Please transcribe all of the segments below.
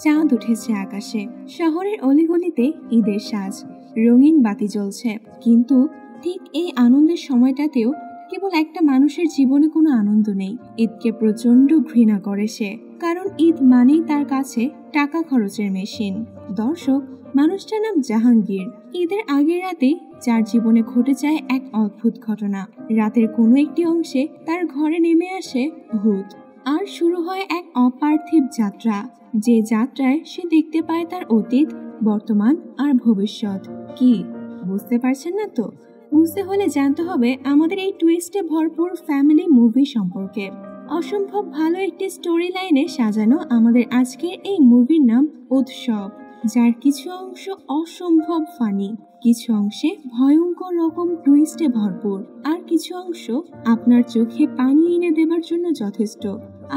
চাঁদ উঠেছে আকাশে, শহরের অলিগলিতে ঈদের সাজ, রঙিন বাতি জ্বলছে। কিন্তু ঠিক এই আনন্দের সময়টাতেও কেবল একটা মানুষের জীবনে কোনো আনন্দ নেই। ঈদকে প্রচন্ড ঘৃণা করে সে, কারণ ঈদ মানেই তার কাছে টাকা খরচের মেশিন। দর্শক, মানুষটার নাম জাহাঙ্গীর। ঈদের আগের রাতে যার জীবনে ঘটে যায় এক অদ্ভুত ঘটনা। রাতের কোনো একটি অংশে তার ঘরে নেমে আসে ভূত, আর শুরু হয় এক অপার্থিব যাত্রা। যে যাত্রায় সে দেখতে পায় তার অতীত, বর্তমান আর ভবিষ্যৎ। কি বুঝতে পারছেন না তো? বুঝতে হলে জানতে হবে আমাদের এই টুইস্টে ভরপুর ফ্যামিলি মুভি সম্পর্কে। অসম্ভব ভালো একটি স্টোরি লাইনে সাজানো আমাদের আজকের এই মুভির নাম উৎসব, যার কিছু অংশ অসম্ভব ফানি, কিছু অংশে ভয়ঙ্কর রকম টুইস্টে ভরপুর, আর কিছু অংশ আপনার চোখে পানি এনে দেবার জন্য যথেষ্ট।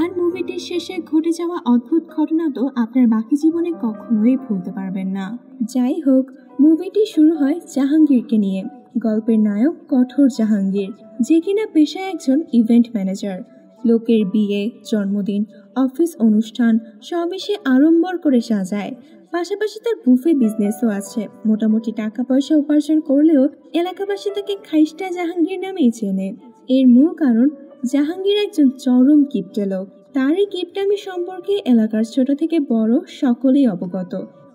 আর মুভিটির শেষে ঘটে যাওয়া অদ্ভুত ঘটনা তো আপনার বাকি জীবনে কখনোই ভুলতে পারবেন না। যাই হোক, মুভিটি শুরু হয় জাহাঙ্গীরকে নিয়ে। গল্পের নায়ক কঠোর জাহাঙ্গীর, যে কিনা পেশায় একজন ইভেন্ট ম্যানেজার। লোকের বিয়ে, জন্মদিন, অফিস অনুষ্ঠান সবই সে আড়ম্বর করে সাজায়। পাশাপাশি তার বুফে বিজনেসও আছে। মোটামুটি টাকা পয়সা উপার্জন করলেও এলাকাবাসী তাকে খাইস্টা জাহাঙ্গীর নামেই চেনে। এর মূল কারণ, জাহাঙ্গীর একজন চরম কিপটে লোক। তার এই কিপটামি সম্পর্কে এলাকার ছোট থেকে বড় সকলেই অবগত,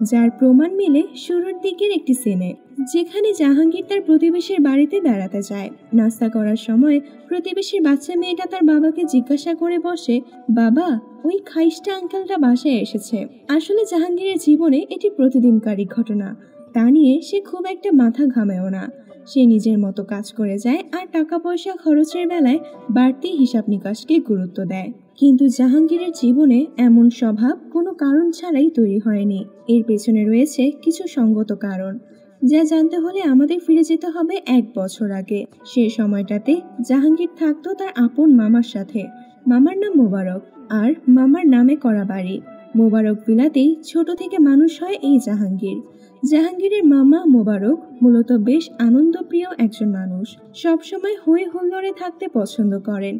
যার প্রমাণ মিলে শুরুর দিকের একটি সিনে, যেখানে জাহাঙ্গীর তার প্রতিবেশীর বাড়িতে বেড়াতে যায়। নাস্তা করার সময় প্রতিবেশীর বাচ্চা মেয়েটা তার বাবাকে জিজ্ঞাসা করে বসে, বাবা, ওই খাইস্টা আঙ্কেলটা বাসায় এসেছে। আসলে জাহাঙ্গীরের জীবনে এটি প্রতিদিনকারী ঘটনা। তা নিয়ে সে খুব একটা মাথা ঘামেও না। সে নিজের মতো কাজ করে যায় আর টাকা পয়সা খরচের বেলায় বাড়তি হিসাব নিকাশকে গুরুত্ব দেয়। কিন্তু জাহাঙ্গীরের জীবনে এমন স্বভাব কোনো কারণ ছাড়াই তৈরি হয়নি। এর পেছনে রয়েছে কিছু সঙ্গত কারণ, যা জানতে হলে আমাদের ফিরে যেতে হবে 1 বছর আগে। সে সময়টাতে জাহাঙ্গীর থাকতো তার আপন মামার সাথে। মামার নাম মোবারক, আর মামার নামে করা বাড়ি। মোবারক বিলাতেই ছোট থেকে মানুষ হয় এই জাহাঙ্গীর। জাহাঙ্গীরের মামা মোবারক মূলত বেশ আনন্দপ্রিয় একজন মানুষ। সবসময় হই হুল্লোড়ে থাকতে পছন্দ করেন,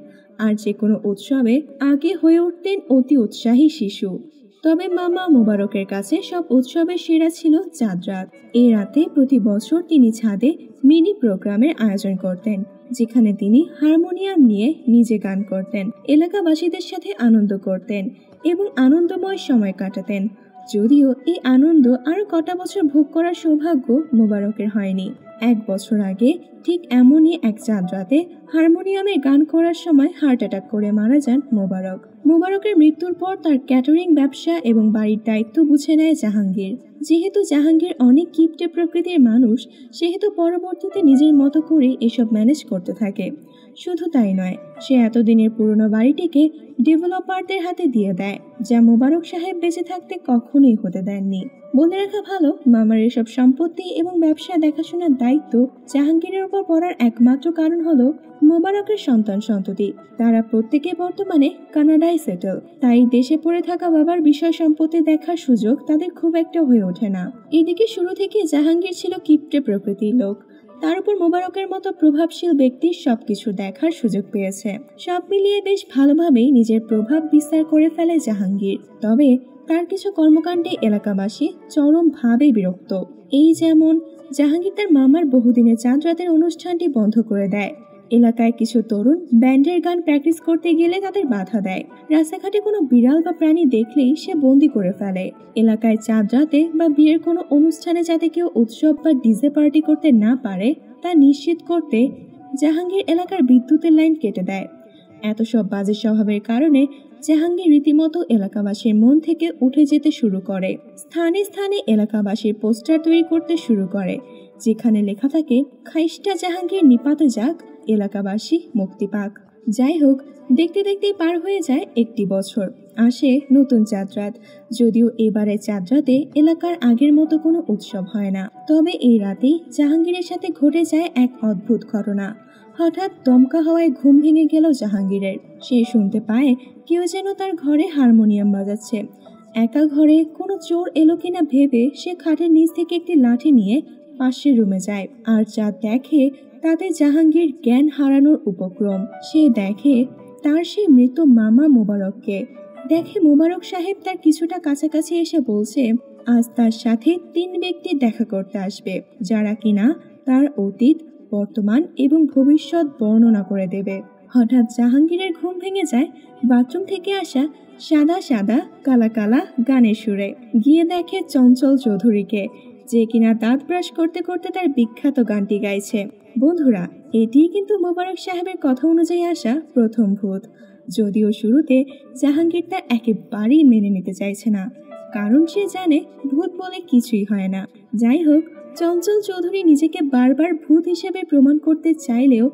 আর যে কোনো উৎসবে আগে হয়ে উঠতেন অতি উৎসাহী শিশু। তবে মামা মোবারকের কাছে সব উৎসবের সেরা ছিল চাঁদ রাত। এই রাতে প্রতি বছর তিনি ছাদে মিনি প্রোগ্রামের আয়োজন করতেন, যেখানে তিনি হারমোনিয়াম নিয়ে নিজে গান করতেন, এলাকাবাসীদের সাথে আনন্দ করতেন এবং আনন্দময় সময় কাটাতেন। যদিও এই আনন্দ আরো কটা বছর ভোগ করার সৌভাগ্য মোবারকের হয়নি। 1 বছর আগে ঠিক এমনই এক চাঁদ রাতে হারমোনিয়ামে গান করার সময় হার্ট অ্যাটাক করে মারা যান মোবারক। মোবারকের মৃত্যুর পর তার ক্যাটারিং ব্যবসা এবং বাড়ির দায়িত্ব বুঝে নেয় জাহাঙ্গীর। যেহেতু জাহাঙ্গীর অনেক কিপটে প্রকৃতির মানুষ, সেহেতু পরবর্তীতে নিজের মতো করে এসব ম্যানেজ করতে থাকে। শুধু তাই নয়, সে এতদিনের পুরনো বাড়িটিকে ডেভেলপারদের হাতে দিয়ে দেয়, যা মোবারক সাহেব বেঁচে থাকতে কখনোই হতে দেননি। বলে রাখা ভালো, মামার এসব সম্পত্তি এবং ব্যবসা দেখাশোনার দায়িত্ব জাহাঙ্গীরের উপর পড়ার একমাত্র কারণ হলো মোবারকের সন্তান সন্ততি। তারা প্রত্যেকে বর্তমানে কানাডায় সেটেল, তাই দেশে পড়ে থাকা বাবার বিষয় সম্পত্তি দেখার সুযোগ তাদের খুব একটা হয়ে ওঠে না। এদিকে শুরু থেকে জাহাঙ্গীর ছিল কিপটে প্রকৃতির লোক। তার উপর মোবারকের মতো প্রভাবশীল ব্যক্তির সবকিছু দেখার সুযোগ পেয়েছে। সব মিলিয়ে বেশ ভালোভাবেই নিজের প্রভাব বিস্তার করে ফেলে জাহাঙ্গীর। তবে তার কিছু কর্মকাণ্ডে এলাকাবাসী চরমভাবে বিরক্ত। এই যেমন, জাহাঙ্গীর তার মামার বহুদিনের চাঁদ রাতের অনুষ্ঠানটি বন্ধ করে দেয়। এলাকায় কিছু তরুণ ব্যান্ডের গান প্র্যাকটিস করতে গেলে তাদের বাধা দেয়। রাস্তাঘাটে কোনো বিড়াল বা প্রাণী দেখলেই সে বন্দি করে ফেলে। এলাকায় চাঁদ রাতে বা বিয়ের কোনো অনুষ্ঠানে যাতে কেউ উৎসব বা ডিজে পার্টি করতে না পারে তা নিশ্চিত করতে জাহাঙ্গীর এলাকার বিদ্যুতের লাইন কেটে দেয়। এত সব বাজে স্বভাবের কারণে জাহাঙ্গীর রীতিমতো এলাকাবাসীর মন থেকে উঠে যেতে শুরু করে। স্থানে স্থানে এলাকাবাসীর পোস্টার তৈরি করতে শুরু করে, যেখানে লেখা থাকে, খাইস্টা জাহাঙ্গীর নিপাত যাক, এলাকাবাসী মুক্তি পাক। যাই হোক, দেখতে দেখতেই পার হয়ে যায় 1 বছর। আসে নতুন চাঁদ রাত। যদিও এবারে চাঁদ রাতে এলাকার আগের মতো কোনো উৎসব হয় না, তবে এই রাতেই জাহাঙ্গীরের সাথে ঘটে যায় এক অদ্ভুত ঘটনা। হঠাৎ দমকা হওয়ায় ঘুম ভেঙে গেল জাহাঙ্গীরের। সে শুনতে পায় কেউ যেন তার ঘরে হারমোনিয়াম বাজাচ্ছে। একা ঘরে কোনো চোর এলো কিনা ভেবে সে খাটের নিচ থেকে একটি লাঠি নিয়ে পাশের রুমে যায়, আর যা দেখে তাতে জাহাঙ্গীর জ্ঞান হারানোর উপক্রম। সে দেখে তার সেই মৃত মামা মোবারককে। দেখে মোবারক সাহেব তার কিছুটা কাছাকাছি এসে বলছে আজ তার সাথে 3 ব্যক্তি দেখা করতে আসবে, যারা কিনা তার অতীত, বর্তমান এবং ভবিষ্যৎ বর্ণনা করে দেবে। হঠাৎ জাহাঙ্গীরের ঘুম ভেঙে যায় বাথরুম থেকে আসা সাদা সাদা কালা কালা গানের সুরে। গিয়ে দেখে চঞ্চল চৌধুরীকে, যে কিনা দাঁত ব্রাশ করতে করতে তার বিখ্যাত গানটি গাইছে। বন্ধুরা, এটিই কিন্তু মোবারক সাহেবের কথা অনুযায়ী আসা প্রথম ভূত। যদিও শুরুতে জাহাঙ্গীর তা একেবারেই মেনে নিতে চাইছে না, কারণ সে জানে ভূত বলে কিছুই হয় না। যাই হোক, চঞ্চল চৌধুরী নিজেকে বারবার ভূত হিসেবে প্রমাণ করতে চাইলেও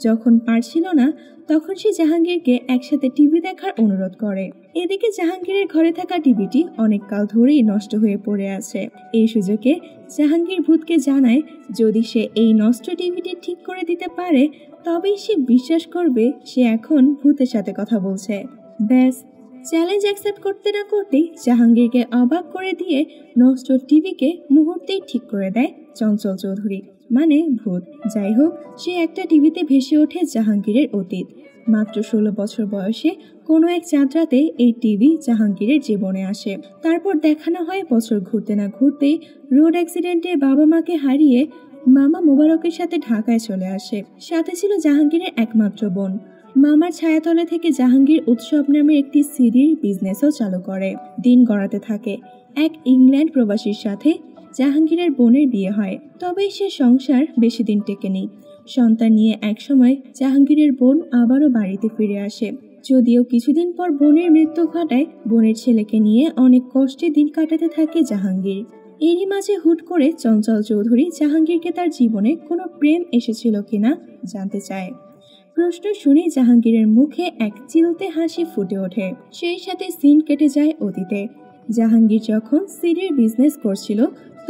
যখন পারছিল না, তখন সে জাহাঙ্গীরকে একসাথে টিভি দেখার অনুরোধ করে। এদিকে জাহাঙ্গীরের ঘরে থাকা টিভিটি অনেক কাল ধরেই নষ্ট হয়ে পড়ে আছে। এই সুযোগে জাহাঙ্গীর ভূতকে জানায় যদি সে এই নষ্ট টিভিটি ঠিক করে দিতে পারে তবেই সে বিশ্বাস করবে সে এখন ভূতের সাথে কথা বলছে। ব্যাস, চ্যালেঞ্জ অ্যাকসেপ্ট করতে না করতেই জাহাঙ্গীরকে অবাক করে দিয়ে নষ্ট টিভিকে মুহূর্তেই ঠিক করে দেয় চঞ্চল চৌধুরী, মানে ভূত। যাই হোক, সে একটা টিভিতে ভেসে ওঠে জাহাঙ্গীরের অতীত। মাত্র 16 বছর বয়সে কোনো এক চাঁদরাতে এই টিভি জাহাঙ্গীরের জীবনে আসে। তারপর দেখানো হয় বছর ঘুরতে না ঘুরতেই রোড অ্যাক্সিডেন্টে বাবা মাকে হারিয়ে মামা মোবারকের সাথে ঢাকায় চলে আসে। সাথে ছিল জাহাঙ্গীরের একমাত্র বোন। মামার ছায়াতলে থেকে জাহাঙ্গীর উৎসব নামের একটি সিডির বিজনেসও চালু করে। দিন গড়াতে থাকে। এক ইংল্যান্ড প্রবাসীর সাথে জাহাঙ্গীরের বোনের বিয়ে হয়, তবে সে সংসার বেশি দিন টেকেনি। সন্তান নিয়ে একসময় জাহাঙ্গীরের বোন আবারও বাড়িতে ফিরে আসে। যদিও কিছুদিন পর বোনের মৃত্যু ঘটায়, বোনের ছেলেকে নিয়ে অনেক কষ্টে দিন কাটাতে থাকে জাহাঙ্গীর। এরই মাঝে হুট করে চঞ্চল চৌধুরী জাহাঙ্গীরকে তার জীবনে কোনো প্রেম এসেছিল কিনা জানতে চায়। প্রশ্ন শুনে জাহাঙ্গীরের মুখে এক চিলতে হাসি ফুটে ওঠে। সেই সাথে সিন কেটে যায় অতীতে। জাহাঙ্গীর যখন সিডির বিজনেস করছিল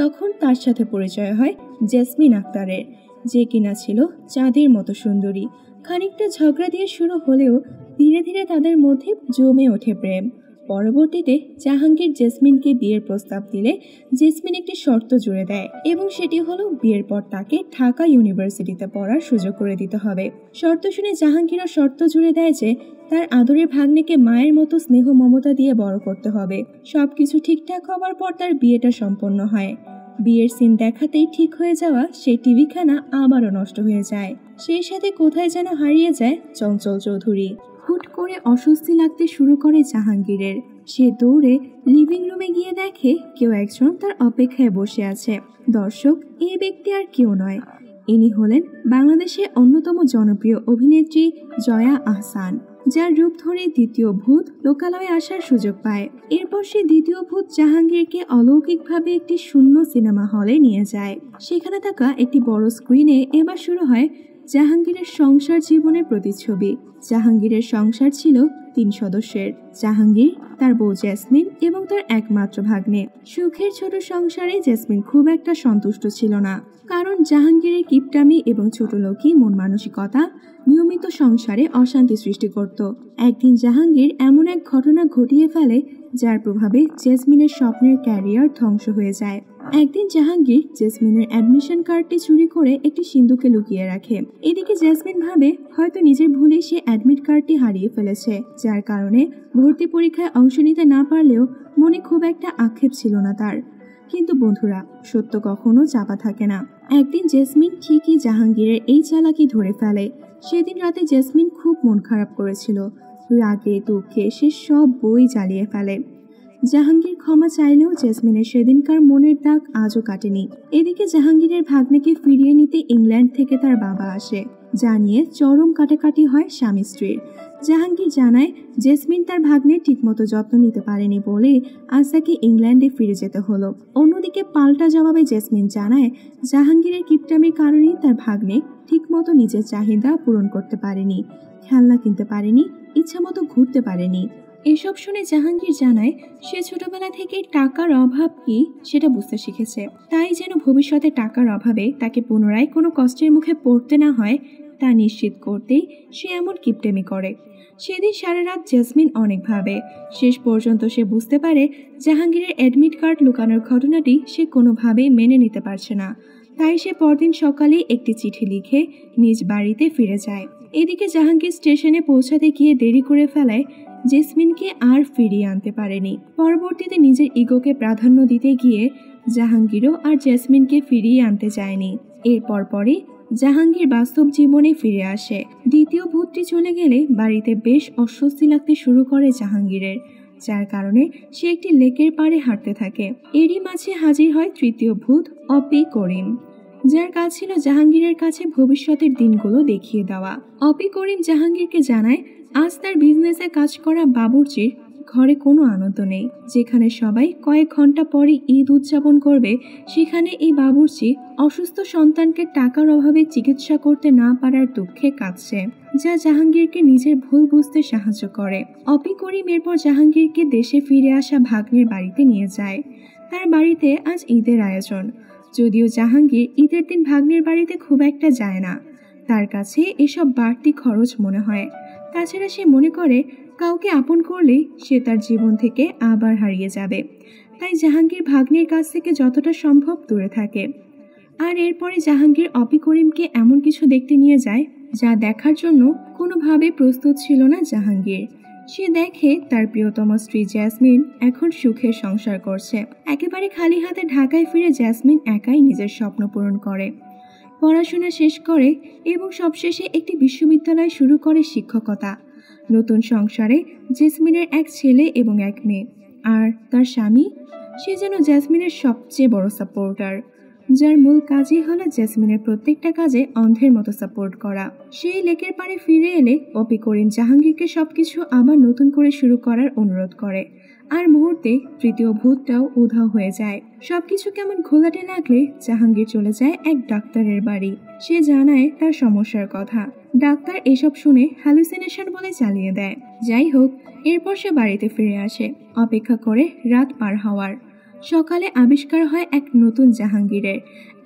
তখন তার সাথে পরিচয় হয় জেসমিন আক্তারের, যে কিনা ছিল চাঁদের মতো সুন্দরী। খানিকটা ঝগড়া দিয়ে শুরু হলেও ধীরে ধীরে তাদের মধ্যে জমে ওঠে প্রেম। পরবর্তীতে জাহাঙ্গীর জেসমিনকে বিয়ের প্রস্তাব দিলে জেসমিন একটি শর্ত জুড়ে দেয়, এবং সেটি হলো বিয়ের পর তাকে ঢাকা ইউনিভার্সিটিতে পড়ার সুযোগ করে দিতে হবে। শর্ত শুনে জাহাঙ্গীরও শর্ত জুড়ে দেয় যে তার আদরের ভাগ্নেকে মায়ের মতো স্নেহ মমতা দিয়ে বড় করতে হবে। সবকিছু ঠিকঠাক হবার পর তার বিয়েটা সম্পন্ন হয়। বিয়ের সিন দেখাতেই ঠিক হয়ে যাওয়া সেই টিভিখানা আবারও নষ্ট হয়ে যায়। সেই সাথে কোথায় যেন হারিয়ে যায় চঞ্চল চৌধুরী। হুট করে অস্বস্তি লাগতে শুরু করে জাহাঙ্গীরের। সে দৌড়ে লিভিং রুমে গিয়ে দেখে কেউ একজন তার অপেক্ষায় বসে আছে। দর্শক, এই ব্যক্তি আর কেউ নয়, ইনি হলেন বাংলাদেশের অন্যতম জনপ্রিয় অভিনেত্রী জয়া আহসান, যার রূপ ধরে দ্বিতীয় ভূত লোকালয়ে আসার সুযোগ পায়। এরপর সে দ্বিতীয় ভূত জাহাঙ্গীরকে অলৌকিকভাবে একটি শূন্য সিনেমা হলে নিয়ে যায়। সেখানে থাকা একটি বড় স্ক্রিনে এবার শুরু হয় জাহাঙ্গীরের সংসার জীবনের প্রতিচ্ছবি। জাহাঙ্গীরের সংসার ছিল 3 সদস্যের: জাহাঙ্গীর, তার বউ জেসমিন এবং তার একমাত্র ভাগ্নে। সুখের ছোট সংসারে জেসমিন খুব একটা সন্তুষ্ট ছিল না, কারণ জাহাঙ্গীরের কিপটামি এবং ছোটলোকি মন মানসিকতা নিয়মিত সংসারে অশান্তি সৃষ্টি করত। একদিন জাহাঙ্গীর এমন এক ঘটনা ঘটিয়ে ফেলে যার প্রভাবে জেসমিনের স্বপ্নের ক্যারিয়ার ধ্বংস হয়ে যায়। একদিন জাহাঙ্গীর জেসমিনের অ্যাডমিশন কার্ডটি চুরি করে একটি সিন্ধুকে লুকিয়ে রাখে। এদিকে জেসমিন ভাবে হয়তো নিজের ভুলে সে অ্যাডমিট কার্ডটি হারিয়ে ফেলেছে, যার কারণে ভর্তি পরীক্ষায় অংশ নিতে না পারলেও মনে খুব একটা আক্ষেপ ছিল না তার। কিন্তু বন্ধুরা, সত্য কখনো চাপা থাকে না। একদিন জেসমিন ঠিকই জাহাঙ্গীরের এই চালাকি ধরে ফেলে। সেদিন রাতে জেসমিন খুব মন খারাপ করেছিল। রাগে দুঃখে সে সব বই জ্বালিয়ে ফেলে। জাহাঙ্গীর ক্ষমা চাইলেও জেসমিনের সেদিনকার মনের দাগ আজও কাটেনি। এদিকে জাহাঙ্গীরের ভাগ্নেকে ফিরিয়ে নিতে ইংল্যান্ড থেকে তার বাবা আসে, জানিয়ে চরম কাটাকাটি হয় স্বামী স্ত্রীর। জাহাঙ্গীর জানায় জেসমিন তার ভাগ্নের ঠিকমতো যত্ন নিতে পারেনি বলে আজ তাকে ইংল্যান্ডে ফিরে যেতে হলো। অন্যদিকে পাল্টা জবাবে জেসমিন জানায় জাহাঙ্গীরের কিপটামির কারণেই তার ভাগ্নে ঠিকমতো নিজের চাহিদা পূরণ করতে পারেনি, খেলনা কিনতে পারেনি, ইচ্ছামতো ঘুরতে পারেনি। এসব শুনে জাহাঙ্গীর জানায় সে ছোটবেলা থেকে টাকার অভাব কি সেটা বুঝতে শিখেছে, তাই যেন ভবিষ্যতে টাকার অভাবে তাকে পুনরায় কোনো কষ্টের মুখে পড়তে না হয় তা নিশ্চিত করতেই সে এমন কিপটেমি করে। সেদিন সারা রাত জেসমিন অনেক ভাবে। শেষ পর্যন্ত সে বুঝতে পারে জাহাঙ্গীরের অ্যাডমিট কার্ড লুকানোর ঘটনাটি সে কোনোভাবেই মেনে নিতে পারছে না। তাই সে পরদিন সকালে একটি চিঠি লিখে নিজ বাড়িতে ফিরে যায় এদিকে জাহাঙ্গীর স্টেশনে পৌঁছাতে গিয়ে দেরি করে ফেলায় জেসমিনকে আর ফিরিয়ে আনতে পারেনি। পরবর্তীতে নিজের ইগোকে প্রাধান্য দিতে গিয়ে জাহাঙ্গীরও আর জেসমিনকে ফিরিয়ে আনতে চায়নি। এরপর পরই জাহাঙ্গীর বাস্তব জীবনে ফিরে আসে। দ্বিতীয় ভূতটি চলে গেলে বাড়িতে বেশ অস্বস্তি লাগতে শুরু করে জাহাঙ্গীরের, যার কারণে সে একটি লেকের পাড়ে হাঁটতে থাকে। এরই মাঝে হাজির হয় তৃতীয় ভূত অপি করিম, যার কাজ ছিল জাহাঙ্গীরের কাছে ভবিষ্যতের দিনগুলো দেখিয়ে দেওয়া। অপি করিম জাহাঙ্গীরকে জানায় আজ তার বিজনেসে কাজ করা বাবুর্চির ঘরে কোনো আনন্দ নেই। যেখানে সবাই কয়েক ঘন্টা পরে ঈদ উদযাপন করবে, সেখানে এই বাবুর্চি অসুস্থ সন্তানকে টাকার অভাবে চিকিৎসা করতে না পারার দুঃখে কাঁদছে, যা জাহাঙ্গীরকে নিজের ভুল বুঝতে সাহায্য করে। অপি করিম এরপর জাহাঙ্গীরকে দেশে ফিরে আসা ভাগ্নের বাড়িতে নিয়ে যায়। তার বাড়িতে আজ ঈদের আয়োজন। যদিও জাহাঙ্গীর ঈদের দিন ভাগ্নের বাড়িতে খুব একটা যায় না, তার কাছে এসব বাড়তি খরচ মনে হয়। তাছাড়া সে মনে করে কাউকে আপন করলেই সে তার জীবন থেকে আবার হারিয়ে যাবে, তাই জাহাঙ্গীর ভাগ্নের কাছ থেকে যতটা সম্ভব দূরে থাকে। আর এরপরে জাহাঙ্গীর অপি করিমকে এমন কিছু দেখতে নিয়ে যায় যা দেখার জন্য কোনোভাবে প্রস্তুত ছিল না জাহাঙ্গীর। সে দেখে তার প্রিয়তম স্ত্রী জেসমিন এখন সুখে সংসার করছে। একেবারে খালি হাতে ঢাকায় ফিরে জেসমিন একাই নিজের স্বপ্ন পূরণ করে, পড়াশোনা শেষ করে এবং সবশেষে একটি বিশ্ববিদ্যালয় শুরু করে শিক্ষকতা। নতুন সংসারে জেসমিনের এক ছেলে এবং এক মেয়ে, আর তার স্বামী সে যেন জেসমিনের সবচেয়ে বড় সাপোর্টার, যার মূল কাজই হলো জেসমিনের প্রত্যেকটা কাজে অন্ধের মতো সাপোর্ট করা। সেই লেকের পাড়ে ফিরে এলে অপি করিম জাহাঙ্গীরকে সবকিছু আবার নতুন করে শুরু করার অনুরোধ করে। আর মুহূর্তে তৃতীয় ভূতটাও উধাও হয়ে যায়। সবকিছু কেমন ঘোলাটে লাগলে জাহাঙ্গীর চলে যায় এক ডাক্তারের বাড়ি। সে জানায় তার সমস্যার কথা। ডাক্তার এসব শুনে হ্যালুসিনেশন বলে চালিয়ে দেয়। যাই হোক, এরপর সে বাড়িতে ফিরে আসে, অপেক্ষা করে রাত পার হওয়ার। সকালে আবিষ্কার হয় এক নতুন জাহাঙ্গীরের।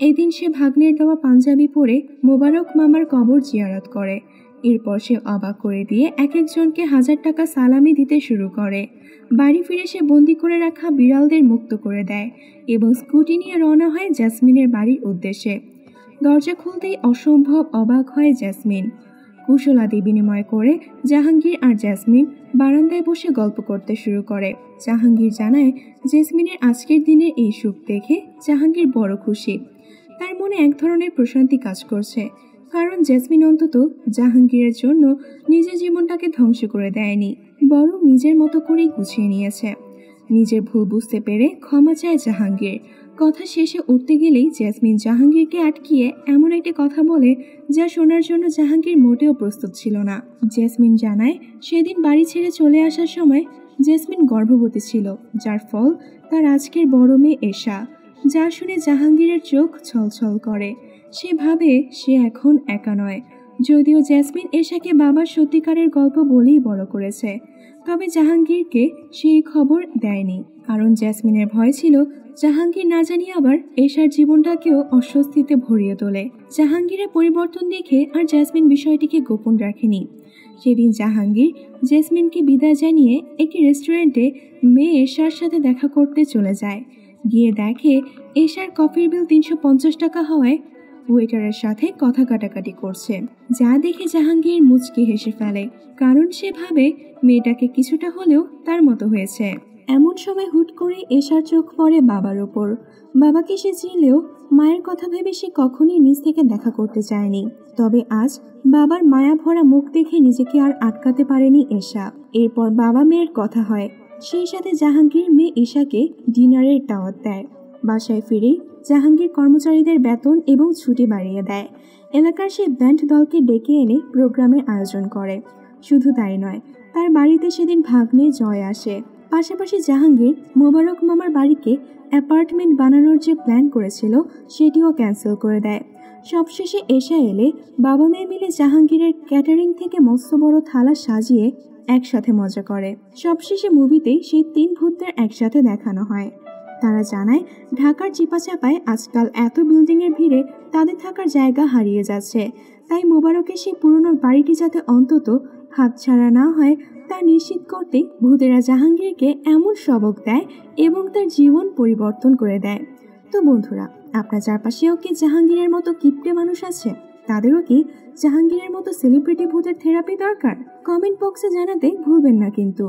এদিন সে ভাগ্নের দেওয়া পাঞ্জাবি পরে মোবারক মামার কবর জিয়ারত করে। এরপর সে অবাক করে দিয়ে এক একজনকে 1000 টাকা সালামি দিতে শুরু করে। বাড়ি ফিরে সে বন্দি করে রাখা বিড়ালদের মুক্ত করে দেয় এবং স্কুটি নিয়ে রওনা হয় জেসমিনের বাড়ির উদ্দেশ্যে। দরজা খুলতেই অসম্ভব অবাক হয় জেসমিন। কুশলাদি বিনিময় করে জাহাঙ্গীর আর জেসমিন বারান্দায় বসে গল্প করতে শুরু করে। জাহাঙ্গীর জানায় জেসমিনের আজকের দিনের এই সুখ দেখে জাহাঙ্গীর বড় খুশি। তার মনে এক ধরনের প্রশান্তি কাজ করছে, কারণ জেসমিন অন্তত জাহাঙ্গীরের জন্য নিজের জীবনটাকে ধ্বংস করে দেয়নি, বরং নিজের মতো করেই গুছিয়ে নিয়েছে। নিজের ভুল বুঝতে পেরে ক্ষমা চায় জাহাঙ্গীর। কথা শেষে উঠতে গেলেই জেসমিন জাহাঙ্গীরকে আটকিয়ে এমন একটি কথা বলে যা শোনার জন্য জাহাঙ্গীর মোটেও প্রস্তুত ছিল না। জেসমিন জানায় সেদিন বাড়ি ছেড়ে চলে আসার সময় জেসমিন গর্ভবতী ছিল, যার ফল তার আজকের বড় মেয়ে এশা। যা শুনে জাহাঙ্গীরের চোখ ছলছল করে। সে ভাবে সে এখন একা নয়। যদিও জেসমিন এশাকে বাবার সত্যিকারের গল্প বলেই বড় করেছে, তবে জাহাঙ্গীরকে সেই খবর দেয়নি, কারণ জেসমিনের ভয় ছিল জাহাঙ্গীর না জানিয়ে আবার এশার জীবনটাকেও অস্বস্তিতে ভরিয়ে তোলে। জাহাঙ্গীরের পরিবর্তন দেখে আর জেসমিন বিষয়টিকে গোপন রাখেনি। সেদিন জাহাঙ্গীর জেসমিনকে বিদায় জানিয়ে একটি রেস্টুরেন্টে মেয়ে এশার সাথে দেখা করতে চলে যায়। গিয়ে দেখে এশার কফির বিল 350 টাকা হওয়ায় ওয়েটারের সাথে কথা কাটাকাটি করছে, যা দেখে জাহাঙ্গীর মুচকি হেসে ফেলে, কারণ সে ভাবে মেয়েটাকে কিছুটা হলেও তার মতো হয়েছে। এমন সময় হুট করে এশার চোখ পড়ে বাবার ওপর। বাবাকে সে চিনলেও মায়ের কথা ভেবে সে কখনই নিজ থেকে দেখা করতে চায়নি। তবে আজ বাবার মায়া ভরা মুখ দেখে নিজেকে আর আটকাতে পারেনি এশা। এরপর বাবা মেয়ের কথা হয়, সেই সাথে জাহাঙ্গীর মেয়ে এশাকে ডিনারের দাওয়াত দেয়। বাসায় ফিরেই জাহাঙ্গীর কর্মচারীদের বেতন এবং ছুটি বাড়িয়ে দেয়। এলাকার সেই ব্যান্ড দলকে ডেকে এনে প্রোগ্রামের আয়োজন করে। শুধু তাই নয়, তার বাড়িতে সেদিন ভাগ্নে জয় আসে। পাশাপাশি জাহাঙ্গীর মোবারক মামার বাড়িকে অ্যাপার্টমেন্ট বানানোর যে প্ল্যান করেছিল সেটিও ক্যান্সেল করে দেয়। সবশেষে এশা এলে বাবা মেয়ে মিলে জাহাঙ্গীরের ক্যাটারিং থেকে মস্ত বড় থালা সাজিয়ে একসাথে মজা করে। সবশেষে মুভিতেই সেই 3 ভূতদের একসাথে দেখানো হয়। তারা জানায় ঢাকার চিপাচাপায় আজকাল এত বিল্ডিংয়ের ভিড়ে তাদের থাকার জায়গা হারিয়ে যাচ্ছে, তাই মোবারকের সেই পুরনো বাড়িটি যাতে অন্তত হাতছাড়া না হয় তা নিশ্চিত করতে ভূতেরা জাহাঙ্গীরকে এমন সবক দেয় এবং তার জীবন পরিবর্তন করে দেয়। তো বন্ধুরা, আপনার চারপাশেও কি জাহাঙ্গীরের মতো কিপটে মানুষ আছে? তাদেরও কি জাহাঙ্গীরের মতো সেলিব্রিটি ভূতের থেরাপি দরকার? কমেন্ট বক্সে জানাতে ভুলবেন না কিন্তু।